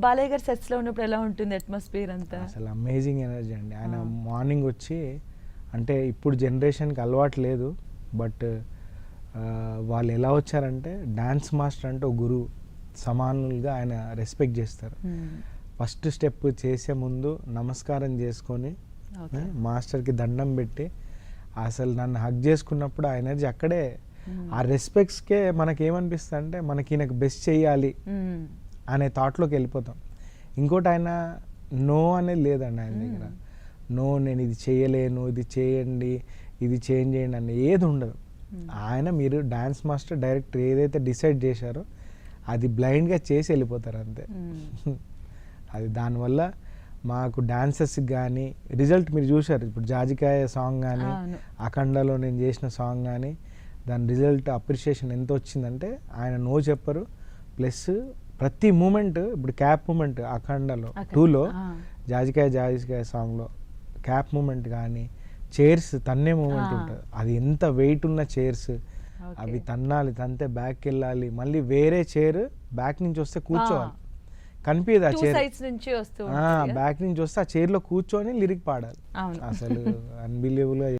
బాలయ్య గారు సెట్స్ లో ఉన్నప్పుడు ఎలా ఉంటుంది అట్మాస్ఫియర్ అంతా? అసలు అమేజింగ్ ఎనర్జీ అండి. ఆయన మార్నింగ్ వచ్చి, అంటే ఇప్పుడు జనరేషన్కి అలవాటు లేదు, బట్ వాళ్ళు ఎలా వచ్చారంటే డాన్స్ మాస్టర్ అంటే ఒక గురువు సమానులుగా ఆయన రెస్పెక్ట్ చేస్తారు. ఫస్ట్ స్టెప్ చేసే ముందు నమస్కారం చేసుకొని మాస్టర్కి దండం పెట్టి అసలు నన్ను హగ్ చేసుకున్నప్పుడు ఆ ఎనర్జీ అక్కడే, ఆ రెస్పెక్ట్స్కే మనకేమనిపిస్తుంది అంటే మనకి ఈయనకు బెస్ట్ చెయ్యాలి అనే థాట్లోకి వెళ్ళిపోతాం. ఇంకోటి ఆయన నో అనేది లేదండి ఆయన దగ్గర. నో, నేను ఇది చేయలేను, ఇది చేయండి, ఇది చేంజ్ చేయండి అని ఏది ఉండదు. ఆయన మీరు డాన్స్ మాస్టర్ డైరెక్టర్ ఏదైతే డిసైడ్ చేశారో అది బ్లైండ్గా చేసి వెళ్ళిపోతారు అంతే. అది దానివల్ల మాకు డాన్సెస్కి కానీ రిజల్ట్ మీరు చూశారు. ఇప్పుడు జాజికాయ సాంగ్ కానీ అఖండలో నేను చేసిన సాంగ్ కానీ దాని రిజల్ట్ అప్రిషియేషన్ ఎంత వచ్చిందంటే ఆయన నో చెప్పరు. ప్లస్ ప్రతి మూమెంట్, ఇప్పుడు క్యాప్ మూమెంట్ అఖండలో 2లో జాజికాయ సాంగ్లో క్యాప్ మూమెంట్ కానీ చైర్స్ తన్నే మూమెంట్ ఉంటుంది. అది ఎంత వెయిట్ ఉన్న చైర్స్, అవి తన్నాలి, తంతే బ్యాక్ వెళ్ళాలి, మళ్ళీ వేరే చైర్ బ్యాక్ నుంచి వస్తే కూర్చోవాలి, కనిపించదు ఆ చైర్, బ్యాక్ నుంచి వస్తే ఆ చైర్లో కూర్చొని లిరిక్ పాడాలి. అసలు అన్బిలీవబుల్గా